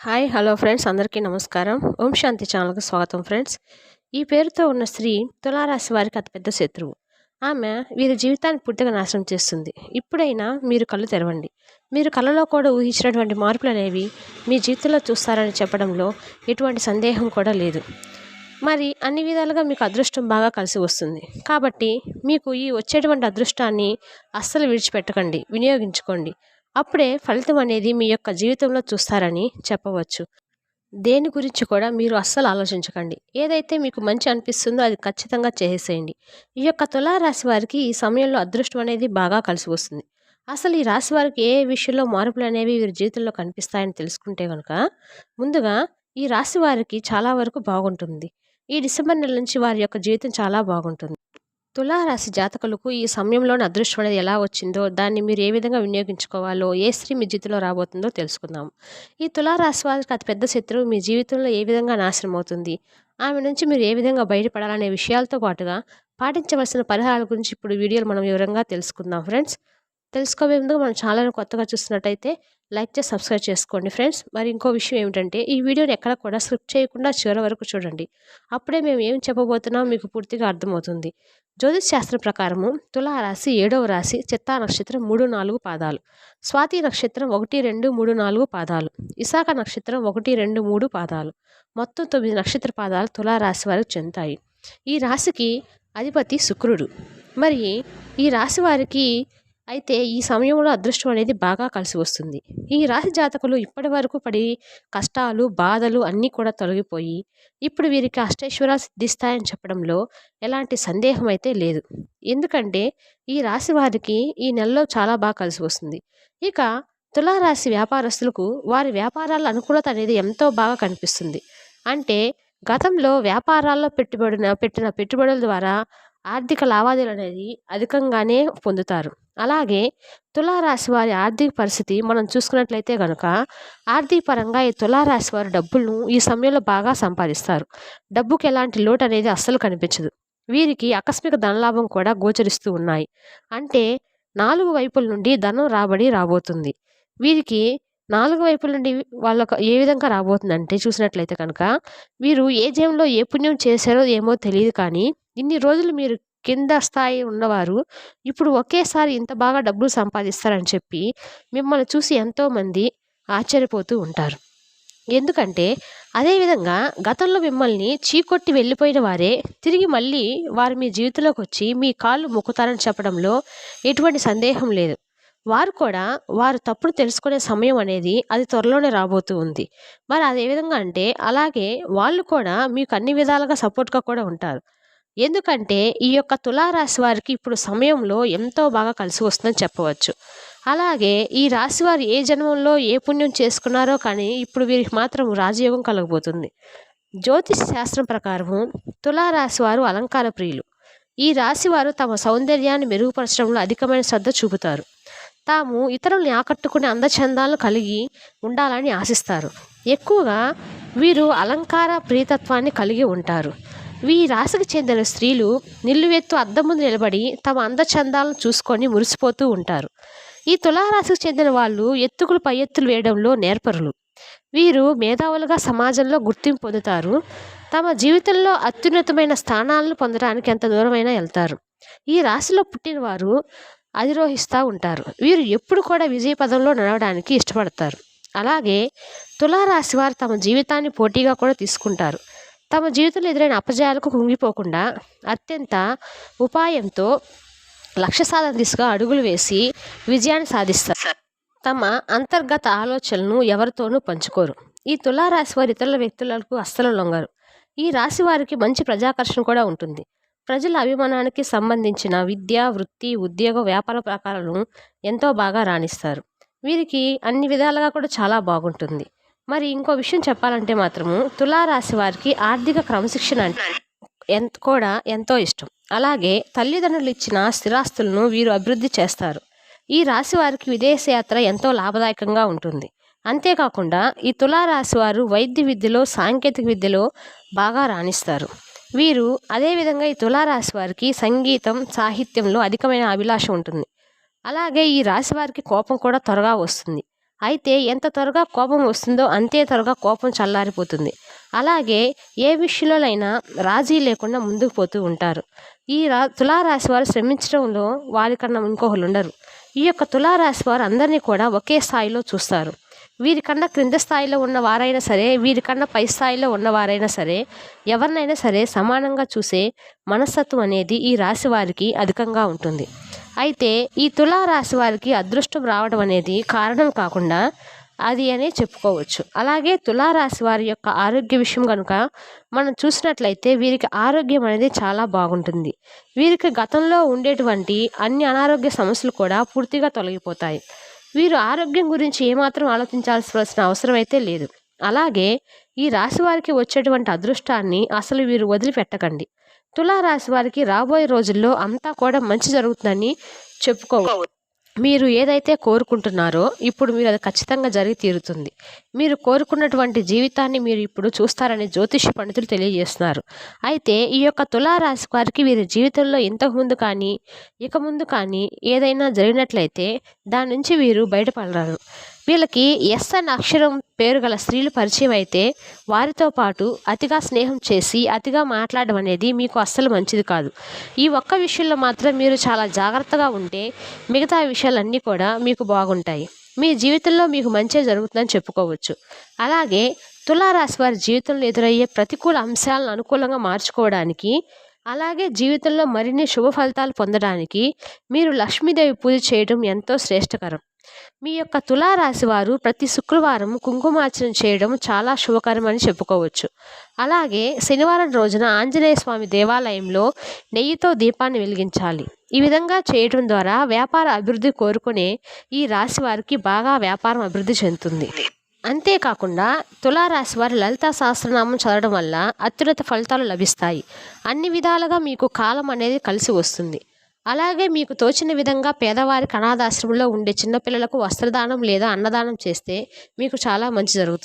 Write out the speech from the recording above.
Hi hello friends, అందరికీ నమస్కారం. ఓం శాంతి ఛానల్కి స్వాగతం ఫ్రెండ్స్. ఈ పేరుతో ఉన్న స్త్రీ తులారాశి వారికి అతిపెద్ద శత్రువు. ఆమె వీరి జీవితాన్ని పూర్తిగా నాశనం చేస్తుంది. ఇప్పుడైనా మీరు కళ్ళు తెరవండి. మీరు కళ్ళలో కూడా ఊహించినటువంటి మార్పులు అనేవి మీ జీవితంలో చూస్తారని చెప్పడంలో ఎటువంటి సందేహం కూడా లేదు. మరి అన్ని విధాలుగా మీకు అదృష్టం బాగా కలిసి వస్తుంది. కాబట్టి మీకు ఈ వచ్చేటువంటి అదృష్టాన్ని అస్సలు విడిచిపెట్టకండి, వినియోగించుకోండి. అప్పుడే ఫలితం అనేది మీ యొక్క జీవితంలో చూస్తారని చెప్పవచ్చు. దేని గురించి కూడా మీరు అస్సలు ఆలోచించకండి. ఏదైతే మీకు మంచి అనిపిస్తుందో అది ఖచ్చితంగా చేసేయండి. ఈ యొక్క తులారాశి వారికి ఈ సమయంలో అదృష్టం అనేది బాగా కలిసి వస్తుంది. అసలు ఈ రాశి వారికి ఏ విషయంలో మార్పులు అనేవి వీరి జీవితంలో కనిపిస్తాయని తెలుసుకుంటే కనుక, ముందుగా ఈ రాశి వారికి చాలా వరకు బాగుంటుంది. ఈ డిసెంబర్ నెల నుంచి వారి యొక్క జీవితం చాలా బాగుంటుంది. తులారాశి జాతకులకు ఈ సమయంలోని అదృష్టం అనేది ఎలా వచ్చిందో, దాన్ని మీరు ఏ విధంగా వినియోగించుకోవాలో, ఏ స్త్రీ మీ జీవితంలో రాబోతుందో తెలుసుకుందాం. ఈ తులారాశి వారికి అతిపెద్ద శత్రువు మీ జీవితంలో ఏ విధంగా నాశనం అవుతుంది, ఆమె నుంచి మీరు ఏ విధంగా బయటపడాలనే విషయాలతో పాటుగా పాటించవలసిన పరిహారాల గురించి ఇప్పుడు వీడియోలో మనం వివరంగా తెలుసుకుందాం ఫ్రెండ్స్. తెలుసుకోవే ముందు మన ఛానల్ని కొత్తగా చూస్తున్నట్టయితే లైక్ చేసి సబ్స్క్రైబ్ చేసుకోండి ఫ్రెండ్స్. మరి ఇంకో విషయం ఏమిటంటే, ఈ వీడియోని ఎక్కడ కూడా స్క్రిప్ట్ చేయకుండా చివరి వరకు చూడండి. అప్పుడే మేము ఏం చెప్పబోతున్నామో మీకు పూర్తిగా అర్థమవుతుంది. జ్యోతిష్ శాస్త్రం ప్రకారము తులారాశి 7వ రాశి చిత్తా నక్షత్రం 3-4 పాదాలు, స్వాతి నక్షత్రం 1-2-3-4 పాదాలు, విశాఖ నక్షత్రం 1-2-3 పాదాలు, మొత్తం 9 నక్షత్ర పాదాలు తులారాశి వారికి చెందుతాయి. ఈ రాశికి అధిపతి శుక్రుడు. మరి ఈ రాశి వారికి అయితే ఈ సమయంలో అదృష్టం అనేది బాగా కలిసి వస్తుంది. ఈ రాశి జాతకులు ఇప్పటి వరకు పడి కష్టాలు, బాధలు అన్నీ కూడా తొలగిపోయి ఇప్పుడు వీరికి అష్టైశ్వర్యాలు సిద్ధిస్తాయని చెప్పడంలో ఎలాంటి సందేహం అయితే లేదు. ఎందుకంటే ఈ రాశి వారికి ఈ నెలలో చాలా బాగా కలిసి వస్తుంది. ఇక తులారాశి వ్యాపారస్తులకు వారి వ్యాపారాల అనుకూలత అనేది ఎంతో బాగా కనిపిస్తుంది. అంటే గతంలో వ్యాపారాల్లో పెట్టిన పెట్టుబడుల ద్వారా ఆర్థిక లావాదేవీలు అనేది అధికంగానే పొందుతారు. అలాగే తులారాశి వారి ఆర్థిక పరిస్థితి మనం చూసుకున్నట్లయితే కనుక, ఆర్థిక పరంగా ఈ తులారాశి వారి డబ్బులను ఈ సమయంలో బాగా సంపాదిస్తారు. డబ్బుకి ఎలాంటి లోటు అనేది అస్సలు కనిపించదు. వీరికి ఆకస్మిక ధనలాభం కూడా గోచరిస్తూ ఉన్నాయి. అంటే 4 వైపుల నుండి ధనం రాబోతుంది. వీరికి 4 వైపుల నుండి వాళ్ళకు ఏ విధంగా రాబోతుందంటే, చూసినట్లయితే కనుక, వీరు ఏ జయంలో ఏ పుణ్యం చేశారో ఏమో తెలియదు కానీ, ఇన్ని రోజులు మీరు కింద స్థాయి ఉన్నవారు ఇప్పుడు ఒకేసారి ఇంత బాగా డబ్బులు సంపాదిస్తారని చెప్పి మిమ్మల్ని చూసి ఎంతోమంది ఆశ్చర్యపోతూ ఉంటారు. ఎందుకంటే అదేవిధంగా గతంలో మిమ్మల్ని చీకొట్టి వెళ్ళిపోయిన వారే తిరిగి మళ్ళీ వారు మీ జీవితంలోకి వచ్చి మీ కాళ్ళు మొక్కుతారని చెప్పడంలో ఎటువంటి సందేహం లేదు. వారు కూడా వారు తప్పును తెలుసుకునే సమయం అనేది అది త్వరలోనే రాబోతూ ఉంది. మరి అదే విధంగా అంటే, అలాగే వాళ్ళు కూడా మీకు అన్ని విధాలుగా సపోర్ట్గా కూడా ఉంటారు. ఎందుకంటే ఈ యొక్క తులారాశి వారికి ఇప్పుడు సమయంలో ఎంతో బాగా కలిసి వస్తుందని చెప్పవచ్చు. అలాగే ఈ రాశి వారు ఏ జన్మంలో ఏ పుణ్యం చేసుకున్నారో కానీ ఇప్పుడు వీరికి మాత్రం రాజయోగం కలగబోతుంది. జ్యోతిష్ శాస్త్రం ప్రకారము తులారాశి వారు అలంకార ప్రియులు. ఈ రాశి వారు తమ సౌందర్యాన్ని మెరుగుపరచడంలో అధికమైన శ్రద్ధ చూపుతారు. తాము ఇతరుల్ని ఆకట్టుకునే అందచందాలను కలిగి ఉండాలని ఆశిస్తారు. ఎక్కువగా వీరు అలంకార ప్రియతత్వాన్ని కలిగి ఉంటారు. ఈ రాశికి చెందిన స్త్రీలు నిలువెత్తు అద్దం ముందు నిలబడి తమ అందచందాలను చూసుకొని మురిసిపోతూ ఉంటారు. ఈ తులారాశికి చెందిన వాళ్ళు ఎత్తుకులు పై ఎత్తులు వేయడంలో నేర్పరులు. వీరు మేధావులుగా సమాజంలో గుర్తింపు పొందుతారు. తమ జీవితంలో అత్యున్నతమైన స్థానాలను పొందడానికి ఎంత దూరమైనా వెళ్తారు. ఈ రాశిలో పుట్టిన వారు అధిరోహిస్తూ ఉంటారు. వీరు ఎప్పుడు కూడా విజయ పదంలో నడవడానికి ఇష్టపడతారు. అలాగే తులారాశి వారు తమ జీవితాన్ని పోటీగా కూడా తీసుకుంటారు. తమ జీవితంలో ఎదురైన అపజయాలకు కుంగిపోకుండా అత్యంత ఉపాయంతో లక్ష్య సాధన దిశగా అడుగులు వేసి విజయాన్ని సాధిస్తారు. తమ అంతర్గత ఆలోచనలను ఎవరితోనూ పంచుకోరు. ఈ తులారాశి వారి ఇతరుల వ్యక్తులకు అస్సలు లొంగరు. ఈ రాశి వారికి మంచి ప్రజాకర్షణ కూడా ఉంటుంది. ప్రజల అభిమానానికి సంబంధించిన విద్య, వృత్తి, ఉద్యోగ, వ్యాపార ప్రకారాలను ఎంతో బాగా రాణిస్తారు. వీరికి అన్ని విధాలుగా కూడా చాలా బాగుంటుంది. మరి ఇంకో విషయం చెప్పాలంటే మాత్రము తులారాశి వారికి ఆర్థిక క్రమశిక్షణ అంటే కూడా ఎంతో ఇష్టం. అలాగే తల్లిదండ్రులు ఇచ్చిన స్థిరాస్తులను వీరు అభివృద్ధి చేస్తారు. ఈ రాశి వారికి విదేశయాత్ర ఎంతో లాభదాయకంగా ఉంటుంది. అంతేకాకుండా ఈ తులారాశి వారు వైద్య విద్యలో, సాంకేతిక విద్యలో బాగా రాణిస్తారు. వీరు అదేవిధంగా ఈ తులారాశి వారికి సంగీతం, సాహిత్యంలో అధికమైన అభిలాష ఉంటుంది. అలాగే ఈ రాశి వారికి కోపం కూడా త్వరగా వస్తుంది. అయితే ఎంత త్వరగా కోపం వస్తుందో అంతే త్వరగా కోపం చల్లారిపోతుంది. అలాగే ఏ విషయంలోనైనా రాజీ లేకుండా ముందుకు పోతూ ఉంటారు. ఈ తులారాశి వారు శ్రమించడంలో వారికన్నా ఇంకొకరు ఉండరు. ఈ యొక్క తులారాశి వారు అందరినీ కూడా ఒకే స్థాయిలో చూస్తారు. వీరికన్నా క్రింద స్థాయిలో ఉన్న వారైనా సరే, వీరికన్నా పై స్థాయిలో ఉన్నవారైనా సరే, ఎవరినైనా సరే సమానంగా చూసే మనస్తత్వం అనేది ఈ రాశి వారికి అధికంగా ఉంటుంది. అయితే ఈ తులారాశి వారికి అదృష్టం రావడం అనేది కారణం కాకుండా అది అనే చెప్పుకోవచ్చు. అలాగే తులారాశి వారి యొక్క ఆరోగ్య విషయం కనుక మనం చూసినట్లయితే వీరికి ఆరోగ్యం అనేది చాలా బాగుంటుంది. వీరికి గతంలో ఉండేటువంటి అన్ని అనారోగ్య సమస్యలు కూడా పూర్తిగా తొలగిపోతాయి. వీరు ఆరోగ్యం గురించి ఏమాత్రం ఆలోచించాల్సిన అవసరం అయితే లేదు. అలాగే ఈ రాశి వారికి వచ్చేటువంటి అదృష్టాన్ని అసలు వీరు వదిలిపెట్టకండి. తులారాశి వారికి రాబోయే రోజుల్లో అంతా కూడా మంచి జరుగుతుందని చెప్పుకోవచ్చు. మీరు ఏదైతే కోరుకుంటున్నారో ఇప్పుడు మీరు అది ఖచ్చితంగా జరిగి తీరుతుంది. మీరు కోరుకున్నటువంటి జీవితాన్ని మీరు ఇప్పుడు చూస్తారని జ్యోతిష్య పండితులు తెలియజేస్తున్నారు. అయితే ఈ యొక్క తులారాశి వారికి వీరి జీవితంలో ఇంతకుముందు కానీ ఇక ముందు కానీ ఏదైనా జరిగినట్లయితే దాని నుంచి వీరు బయటపడరారు. వీళ్ళకి ఎస్ అన్న అక్షరం పేరు గల స్త్రీలు పరిచయం అయితే వారితో పాటు అతిగా స్నేహం చేసి అతిగా మాట్లాడడం అనేది మీకు అస్సలు మంచిది కాదు. ఈ ఒక్క విషయంలో మాత్రం మీరు చాలా జాగ్రత్తగా ఉంటే మిగతా విషయాలన్నీ కూడా మీకు బాగుంటాయి. మీ జీవితంలో మీకు మంచి జరుగుతుందని చెప్పుకోవచ్చు. అలాగే తులారాశి వారి జీవితంలో ఎదురయ్యే ప్రతికూల అంశాలను అనుకూలంగా మార్చుకోవడానికి, అలాగే జీవితంలో మరిన్ని శుభ ఫలితాలు పొందడానికి మీరు లక్ష్మీదేవి పూజ చేయడం ఎంతో శ్రేష్టకరం. మీ యొక్క తులారాశి వారు ప్రతి శుక్రవారం కుంకుమార్చన చేయడం చాలా శుభకరం అని చెప్పుకోవచ్చు. అలాగే శనివారం రోజున ఆంజనేయ స్వామి దేవాలయంలో నెయ్యితో దీపాన్ని వెలిగించాలి. ఈ విధంగా చేయడం ద్వారా వ్యాపార అభివృద్ధి కోరుకునే ఈ రాశి వారికి బాగా వ్యాపారం అభివృద్ధి చెందుతుంది. అంతేకాకుండా తులారాశి వారు లలితా సహస్రనామం చదవడం వల్ల అత్యున్నత ఫలితాలు లభిస్తాయి. అన్ని విధాలుగా మీకు కాలం అనేది కలిసి వస్తుంది. అలాగే మీకు తోచిన విధంగా పేదవారికి అనాథాశ్రమంలో ఉండే చిన్నపిల్లలకు వస్త్రదానం లేదా అన్నదానం చేస్తే మీకు చాలా మంచి జరుగుతుంది.